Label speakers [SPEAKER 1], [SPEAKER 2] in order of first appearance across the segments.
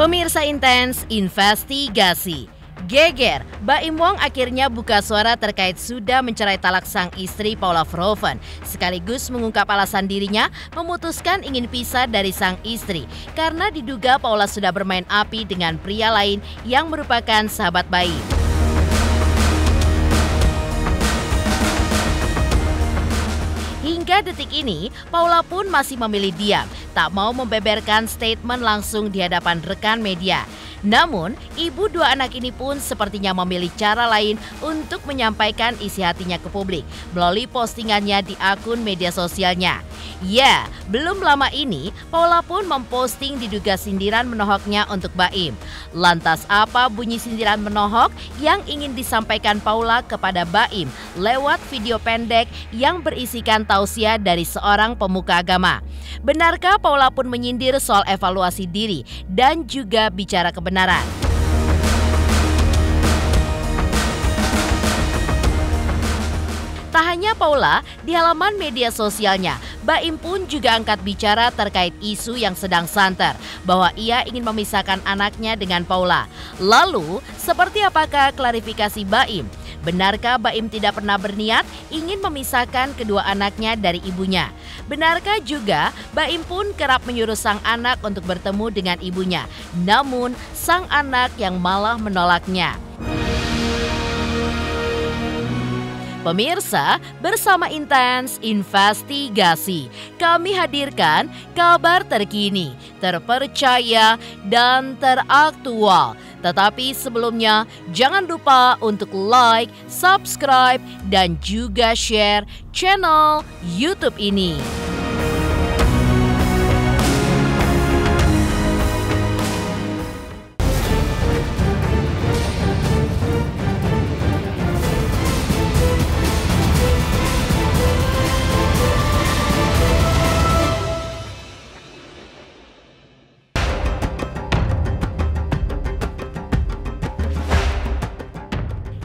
[SPEAKER 1] Pemirsa Intens investigasi. Geger, Baim Wong akhirnya buka suara terkait sudah mencerai talak sang istri Paula Verhoeven. Sekaligus mengungkap alasan dirinya memutuskan ingin pisah dari sang istri karena diduga Paula sudah bermain api dengan pria lain yang merupakan sahabat Baim. Hingga detik ini, Paula pun masih memilih diam, tak mau membeberkan statement langsung di hadapan rekan media. Namun, ibu dua anak ini pun sepertinya memilih cara lain untuk menyampaikan isi hatinya ke publik melalui postingannya di akun media sosialnya. Ya, belum lama ini, Paula pun memposting diduga sindiran menohoknya untuk Baim. Lantas apa bunyi sindiran menohok yang ingin disampaikan Paula kepada Baim lewat video pendek yang berisikan tausiah dari seorang pemuka agama? Benarkah Paula pun menyindir soal evaluasi diri dan juga bicara kebenaran? Tak hanya Paula, di halaman media sosialnya, Baim pun juga angkat bicara terkait isu yang sedang santer, bahwa ia ingin memisahkan anaknya dengan Paula. Lalu, seperti apakah klarifikasi Baim? Benarkah Baim tidak pernah berniat ingin memisahkan kedua anaknya dari ibunya? Benarkah juga Baim pun kerap menyuruh sang anak untuk bertemu dengan ibunya, namun sang anak yang malah menolaknya? Pemirsa, bersama Intens Investigasi, kami hadirkan kabar terkini, terpercaya, dan teraktual. Tetapi sebelumnya, jangan lupa untuk like, subscribe, dan juga share channel YouTube ini.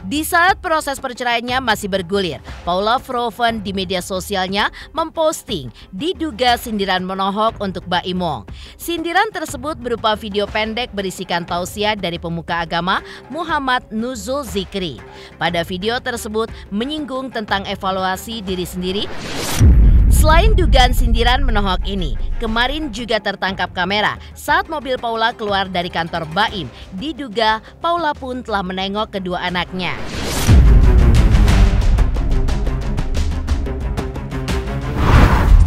[SPEAKER 1] Di saat proses perceraiannya masih bergulir, Paula Verhoeven di media sosialnya memposting diduga sindiran menohok untuk Baim Wong. Sindiran tersebut berupa video pendek berisikan tausiah dari pemuka agama Muhammad Nuzul Zikri. Pada video tersebut menyinggung tentang evaluasi diri sendiri. Selain dugaan sindiran menohok ini, kemarin juga tertangkap kamera saat mobil Paula keluar dari kantor Baim. Diduga Paula pun telah menengok kedua anaknya.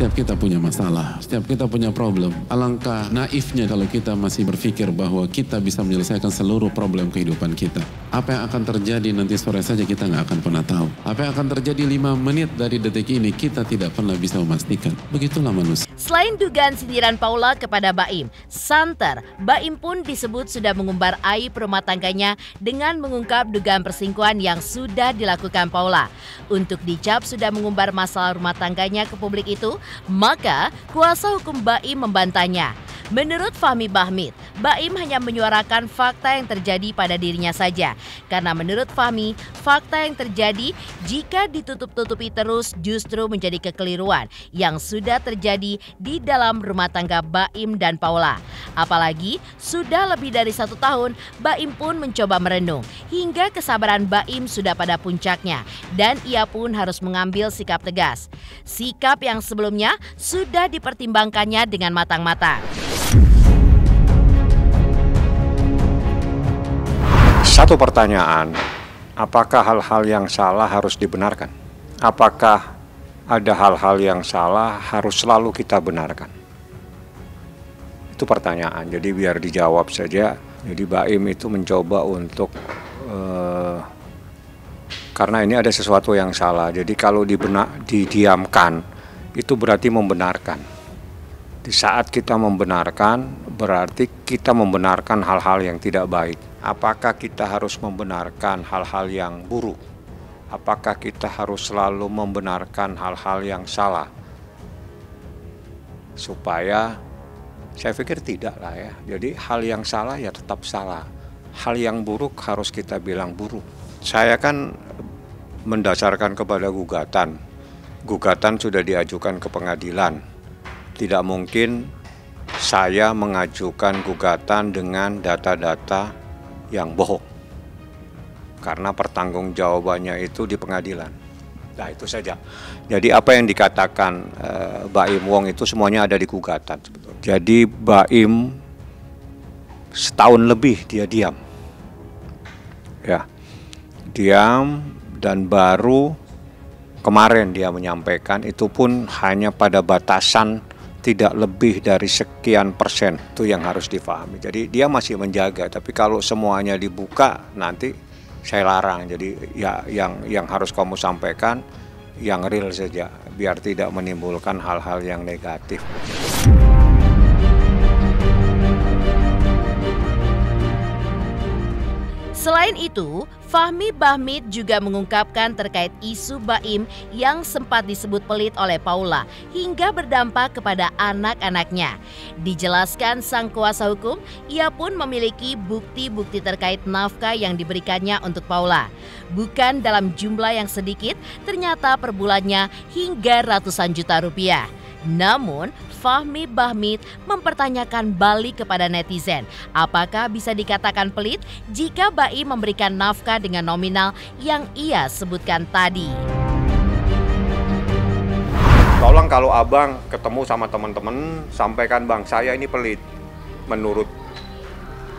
[SPEAKER 2] Setiap kita punya masalah, setiap kita punya problem. Alangkah naifnya kalau kita masih berpikir bahwa kita bisa menyelesaikan seluruh problem kehidupan kita. Apa yang akan terjadi nanti sore saja kita nggak akan pernah tahu. Apa yang akan terjadi 5 menit dari detik ini kita tidak pernah bisa memastikan. Begitulah manusia.
[SPEAKER 1] Selain dugaan sindiran Paula kepada Baim, santer, Baim pun disebut sudah mengumbar aib rumah tangganya dengan mengungkap dugaan perselingkuhan yang sudah dilakukan Paula. Untuk dicap sudah mengumbar masalah rumah tangganya ke publik itu, maka kuasa hukum Baim membantahnya. Menurut Fahmi Bahmid, Baim hanya menyuarakan fakta yang terjadi pada dirinya saja. Karena menurut Fahmi, fakta yang terjadi jika ditutup-tutupi terus justru menjadi kekeliruan yang sudah terjadi di dalam rumah tangga Baim dan Paula. Apalagi sudah lebih dari 1 tahun, Baim pun mencoba merenung hingga kesabaran Baim sudah pada puncaknya dan ia pun harus mengambil sikap tegas. Sikap yang sebelumnya sudah dipertimbangkannya dengan matang-matang.
[SPEAKER 3] Satu pertanyaan, apakah hal-hal yang salah harus dibenarkan? Apakah ada hal-hal yang salah harus selalu kita benarkan? Itu pertanyaan, jadi biar dijawab saja. Jadi Baim itu mencoba untuk, karena ini ada sesuatu yang salah, jadi kalau didiamkan, itu berarti membenarkan. Di saat kita membenarkan, berarti kita membenarkan hal-hal yang tidak baik. Apakah kita harus membenarkan hal-hal yang buruk? Apakah kita harus selalu membenarkan hal-hal yang salah? Supaya, saya pikir tidak lah ya. Jadi hal yang salah ya tetap salah. Hal yang buruk harus kita bilang buruk. Saya kan mendasarkan kepada gugatan. Gugatan sudah diajukan ke pengadilan. Tidak mungkin saya mengajukan gugatan dengan data-data yang bohong. Karena pertanggungjawabannya itu di pengadilan. Nah itu saja. Jadi apa yang dikatakan Baim Wong itu semuanya ada di gugatan. Jadi Baim setahun lebih dia diam. Ya, diam dan baru kemarin dia menyampaikan itu pun hanya pada batasan tidak lebih dari sekian persen, itu yang harus difahami. Jadi dia masih menjaga, tapi kalau semuanya dibuka nanti saya larang. Jadi ya yang harus kamu sampaikan yang real saja, biar tidak menimbulkan hal-hal yang negatif.
[SPEAKER 1] Selain itu, Fahmi Bahmid juga mengungkapkan terkait isu Baim yang sempat disebut pelit oleh Paula hingga berdampak kepada anak-anaknya. Dijelaskan sang kuasa hukum, ia pun memiliki bukti-bukti terkait nafkah yang diberikannya untuk Paula. Bukan dalam jumlah yang sedikit, ternyata per bulannya hingga ratusan juta rupiah. Namun, Fahmi Bahmid mempertanyakan balik kepada netizen, apakah bisa dikatakan pelit jika Baim memberikan nafkah dengan nominal yang ia sebutkan tadi.
[SPEAKER 3] Tolong kalau abang ketemu sama teman-teman, sampaikan bang, saya ini pelit menurut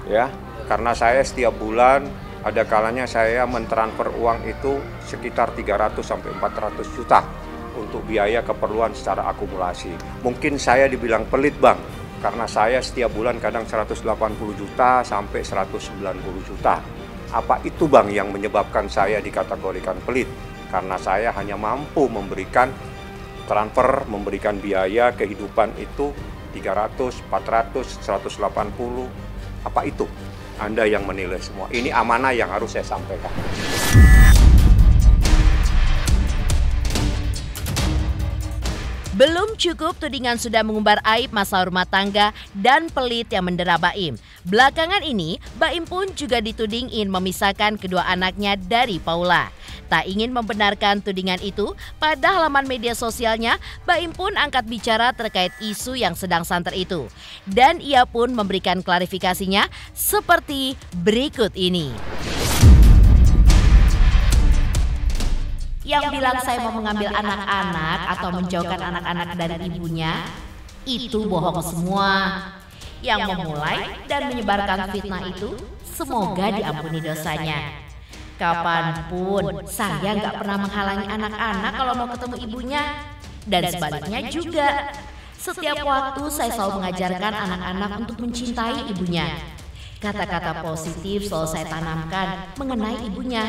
[SPEAKER 3] ya, karena saya setiap bulan ada kalanya saya mentransfer uang itu sekitar 300 sampai 400 juta. Untuk biaya keperluan secara akumulasi. Mungkin saya dibilang pelit bang, karena saya setiap bulan kadang 180 juta sampai 190 juta. Apa itu bang yang menyebabkan saya dikategorikan pelit? Karena saya hanya mampu memberikan transfer, memberikan biaya kehidupan itu 300, 400, 180. Apa itu? Anda yang menilai semua. Ini amanah yang harus saya sampaikan.
[SPEAKER 1] Belum cukup tudingan sudah mengumbar aib masalah rumah tangga dan pelit yang mendera Baim. Belakangan ini, Baim pun juga ditudingin memisahkan kedua anaknya dari Paula. Tak ingin membenarkan tudingan itu, pada halaman media sosialnya, Baim pun angkat bicara terkait isu yang sedang santer itu. Dan ia pun memberikan klarifikasinya seperti berikut ini. Yang bilang saya mau mengambil anak-anak atau menjauhkan anak-anak dari ibunya, itu bohong semua. Yang memulai dan menyebarkan fitnah itu, semoga diampuni dosanya. Kapanpun saya nggak pernah menghalangi anak-anak kalau mau ketemu ibunya. Dan sebaliknya juga, setiap waktu saya selalu mengajarkan anak-anak untuk mencintai ibunya. Kata-kata positif selalu saya tanamkan mengenai ibunya.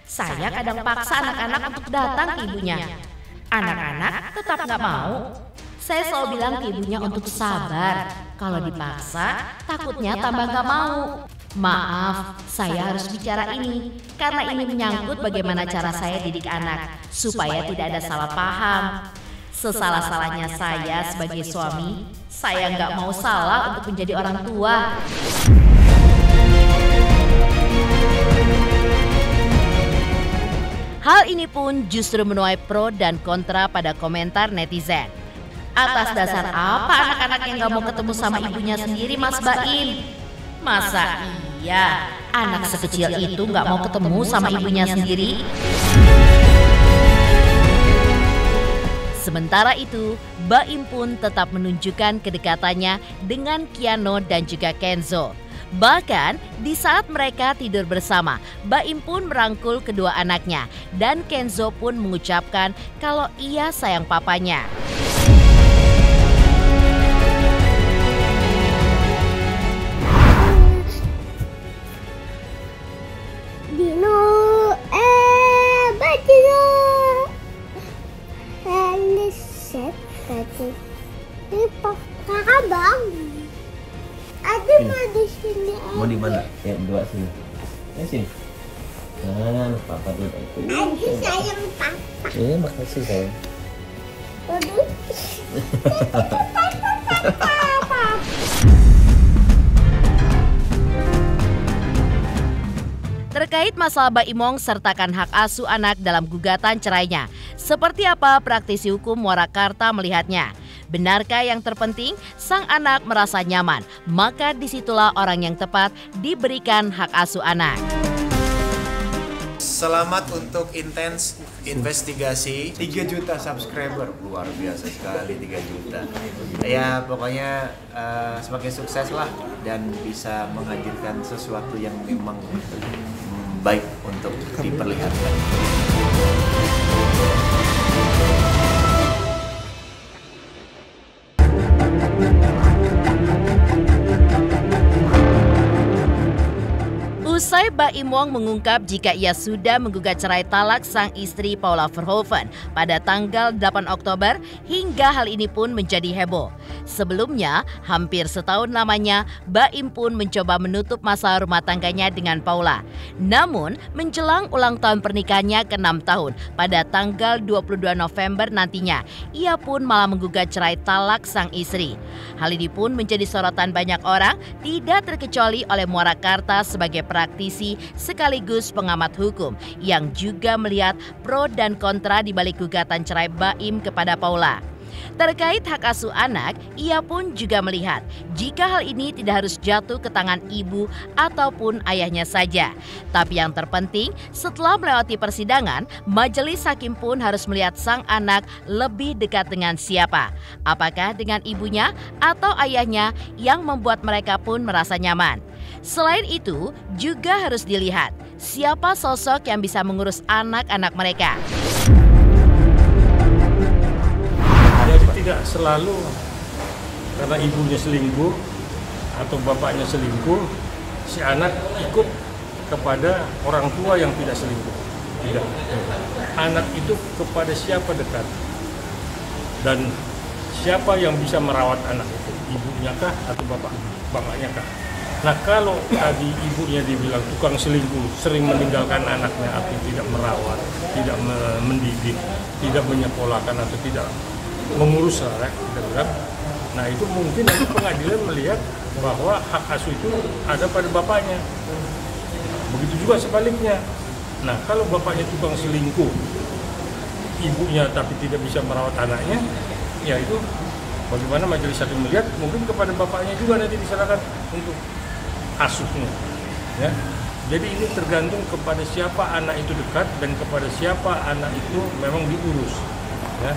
[SPEAKER 1] Saya kadang paksa anak-anak untuk datang ke ibunya. Anak-anak tetap nggak mau. Saya selalu bilang ke ibunya untuk sabar. Kalau dipaksa, takutnya tambah nggak mau. Maaf, saya harus bicara ini karena ini menyangkut bagaimana cara saya didik anak supaya tidak ada salah paham. Sesalah-salahnya saya sebagai suami, saya nggak mau salah untuk menjadi orang tua. Hal ini pun justru menuai pro dan kontra pada komentar netizen. Atas dasar apa anak-anak yang gak mau ketemu sama ibunya sendiri, Mas Baim? Masa iya anak sekecil itu gak mau ketemu sama ibunya sendiri? Sementara itu, Baim pun tetap menunjukkan kedekatannya dengan Kiano dan juga Kenzo. Bahkan di saat mereka tidur bersama, Baim pun merangkul kedua anaknya dan Kenzo pun mengucapkan kalau ia sayang papanya.
[SPEAKER 4] Dino, baca Aliset tadi. Ini kakak bang. Ada mau di sini.
[SPEAKER 5] Mau di mana? Ya, dua sini. Ya sini. Nah, papa dulu itu.
[SPEAKER 4] Aduh, sayang papa.
[SPEAKER 5] Iya, makasih sayang.
[SPEAKER 4] Aduh.
[SPEAKER 1] Terkait masalah Baimong sertakan hak asuh anak dalam gugatan cerainya, seperti apa praktisi hukum Warakarta melihatnya? Benarkah yang terpenting sang anak merasa nyaman? Maka disitulah orang yang tepat diberikan hak asuh anak.
[SPEAKER 6] Selamat untuk Intens Investigasi.
[SPEAKER 7] 3 juta subscriber, luar biasa sekali 3 juta. Ya pokoknya semakin sukses lah dan bisa menghadirkan sesuatu yang memang baik untuk diperlihatkan.
[SPEAKER 1] Usai Baim Wong mengungkap jika ia sudah menggugat cerai talak sang istri Paula Verhoeven pada tanggal 8 Oktober hingga hal ini pun menjadi heboh. Sebelumnya, hampir setahun lamanya, Baim pun mencoba menutup masalah rumah tangganya dengan Paula. Namun, menjelang ulang tahun pernikahannya ke-6 tahun pada tanggal 22 November nantinya, ia pun malah menggugat cerai talak sang istri. Hal ini pun menjadi sorotan banyak orang, tidak terkecuali oleh Muara Karta sebagai praktisi sekaligus pengamat hukum yang juga melihat pro dan kontra di balik gugatan cerai Baim kepada Paula. Terkait hak asuh anak, ia pun juga melihat jika hal ini tidak harus jatuh ke tangan ibu ataupun ayahnya saja. Tapi yang terpenting, setelah melewati persidangan, majelis hakim pun harus melihat sang anak lebih dekat dengan siapa. Apakah dengan ibunya atau ayahnya yang membuat mereka pun merasa nyaman. Selain itu, juga harus dilihat siapa sosok yang bisa mengurus anak-anak mereka.
[SPEAKER 8] Jadi tidak selalu karena ibunya selingkuh atau bapaknya selingkuh, si anak ikut kepada orang tua yang tidak selingkuh. Tidak. Anak itu kepada siapa dekat dan siapa yang bisa merawat anak itu, ibunya kah atau bapaknya kah? Nah kalau tadi ibunya dibilang tukang selingkuh, sering meninggalkan anaknya atau tidak merawat, tidak mendidik, tidak menyekolahkan atau tidak mengurus anak, nah itu mungkin nanti pengadilan melihat bahwa hak asuh itu ada pada bapaknya. Begitu juga sebaliknya. Nah kalau bapaknya tukang selingkuh, ibunya tapi tidak bisa merawat anaknya, ya itu bagaimana majelis hakim melihat mungkin kepada bapaknya juga nanti diserahkan untuk asuhnya. Ya. Jadi ini tergantung kepada siapa anak itu dekat dan kepada siapa anak itu memang diurus. Ya.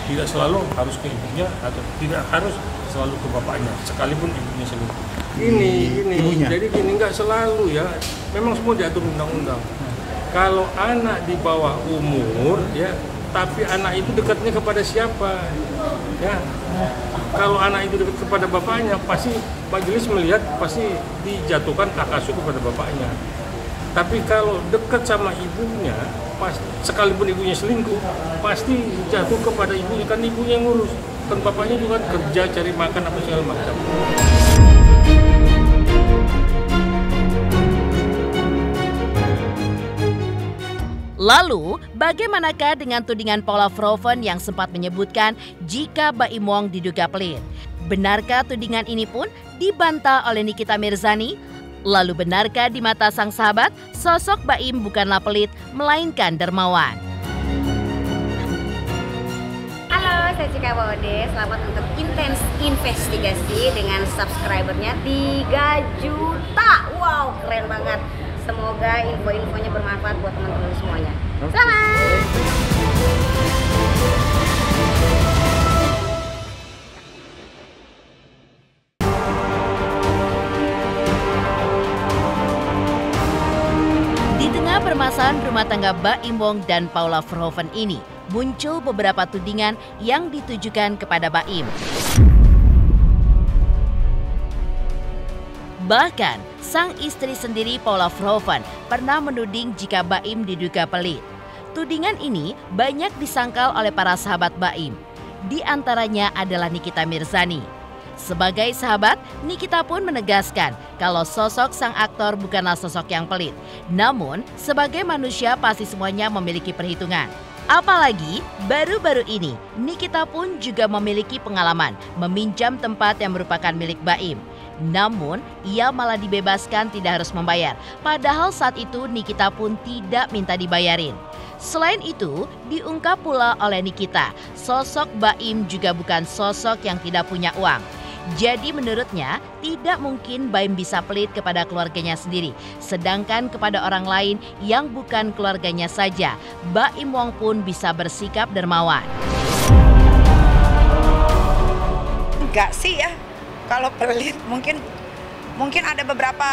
[SPEAKER 8] Tidak selalu harus ke ibunya atau tidak harus selalu ke bapaknya, sekalipun ibunya selingkuh. Ini ibunya. Jadi gini, nggak selalu ya. Memang semua diatur undang-undang. Kalau anak di bawah umur, ya, tapi anak itu dekatnya kepada siapa? Ya. Kalau anak itu dekat kepada bapaknya, pasti majelis melihat pasti dijatuhkan hak asuh kepada bapaknya. Tapi kalau dekat sama ibunya, sekalipun ibunya selingkuh, pasti jatuh kepada ibunya, kan ibunya yang ngurus. Kan bapaknya juga kerja, cari makan, apa segala macam.
[SPEAKER 1] Lalu, bagaimanakah dengan tudingan Paula Verhoeven yang sempat menyebutkan jika Baim Wong diduga pelit? Benarkah tudingan ini pun dibantah oleh Nikita Mirzani? Lalu benarkah di mata sang sahabat, sosok Baim bukanlah pelit, melainkan dermawan?
[SPEAKER 9] Halo, saya Cika Bode. Selamat untuk Intens Investigasi dengan subscribernya 3 juta. Wow, keren banget. Semoga info-infonya bermanfaat buat teman-teman semuanya. Selamat!
[SPEAKER 1] Di tengah permasalahan rumah tangga Baim Wong dan Paula Verhoeven ini, muncul beberapa tudingan yang ditujukan kepada Baim. Bahkan, sang istri sendiri Paula Verhoeven pernah menuding jika Baim diduga pelit. Tudingan ini banyak disangkal oleh para sahabat Baim. Di antaranya adalah Nikita Mirzani. Sebagai sahabat, Nikita pun menegaskan kalau sosok sang aktor bukanlah sosok yang pelit. Namun, sebagai manusia pasti semuanya memiliki perhitungan. Apalagi, baru-baru ini, Nikita pun juga memiliki pengalaman meminjam tempat yang merupakan milik Baim. Namun, ia malah dibebaskan tidak harus membayar. Padahal saat itu Nikita pun tidak minta dibayarin. Selain itu, diungkap pula oleh Nikita, sosok Baim juga bukan sosok yang tidak punya uang. Jadi menurutnya tidak mungkin Baim bisa pelit kepada keluarganya sendiri. Sedangkan kepada orang lain yang bukan keluarganya saja, Baim Wong pun bisa bersikap dermawan.
[SPEAKER 10] Enggak sih ya, kalau pelit mungkin ada beberapa,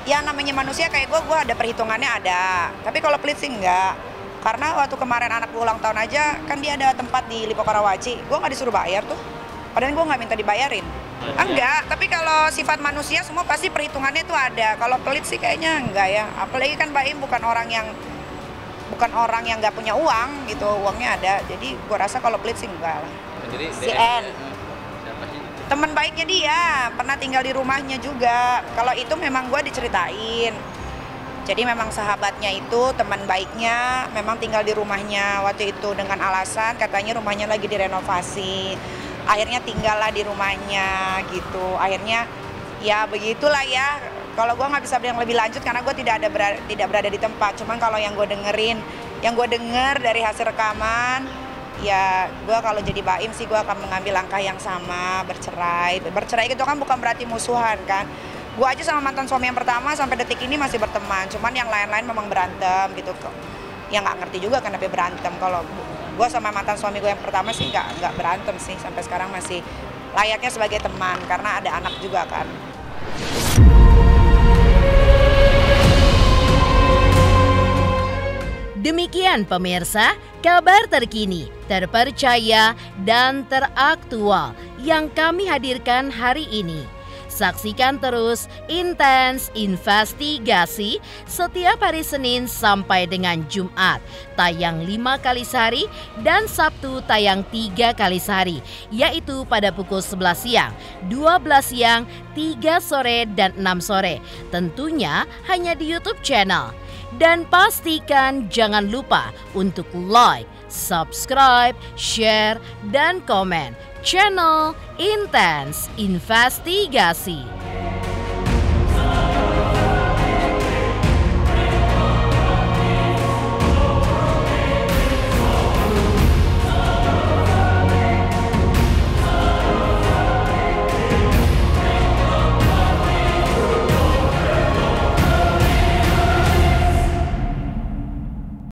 [SPEAKER 10] ya namanya manusia kayak gue ada perhitungannya ada. Tapi kalau pelit sih enggak. Karena waktu kemarin anak gue ulang tahun aja, kan dia ada tempat di Lipo Karawaci, gue nggak disuruh bayar tuh. Padahal gue nggak minta dibayarin. Enggak, tapi kalau sifat manusia semua pasti perhitungannya tuh ada. Kalau pelit sih kayaknya enggak ya. Apalagi kan Baim bukan orang yang nggak punya uang gitu, uangnya ada. Jadi gue rasa kalau pelit sih enggak lah.
[SPEAKER 11] Jadi
[SPEAKER 10] Si N, teman baiknya dia, pernah tinggal di rumahnya juga. Kalau itu memang gue diceritain. Jadi memang sahabatnya itu, teman baiknya, memang tinggal di rumahnya waktu itu dengan alasan katanya rumahnya lagi direnovasi. Akhirnya tinggallah di rumahnya gitu. Akhirnya ya begitulah ya. Kalau gue nggak bisa bilang lebih lanjut karena gue tidak berada di tempat. Cuman kalau yang gue dengar dari hasil rekaman, ya gue kalau jadi Baim sih gue akan mengambil langkah yang sama, bercerai. Bercerai itu kan bukan berarti musuhan kan. Gue aja sama mantan suami yang pertama sampai detik ini masih berteman. Cuman yang lain-lain memang berantem gitu. Ya nggak ngerti juga kenapa berantem. Kalau gue sama mantan suami gue yang pertama sih nggak berantem sih, sampai sekarang masih layaknya sebagai teman karena ada anak juga kan.
[SPEAKER 1] Demikian pemirsa, kabar terkini, terpercaya, dan teraktual yang kami hadirkan hari ini. Saksikan terus Intens Investigasi setiap hari Senin sampai dengan Jumat, tayang 5 kali sehari dan Sabtu tayang 3 kali sehari, yaitu pada pukul 11 siang, 12 siang, 3 sore, dan 6 sore. Tentunya hanya di YouTube channel. Dan pastikan jangan lupa untuk like, subscribe, share, dan komen channel Intens Investigasi.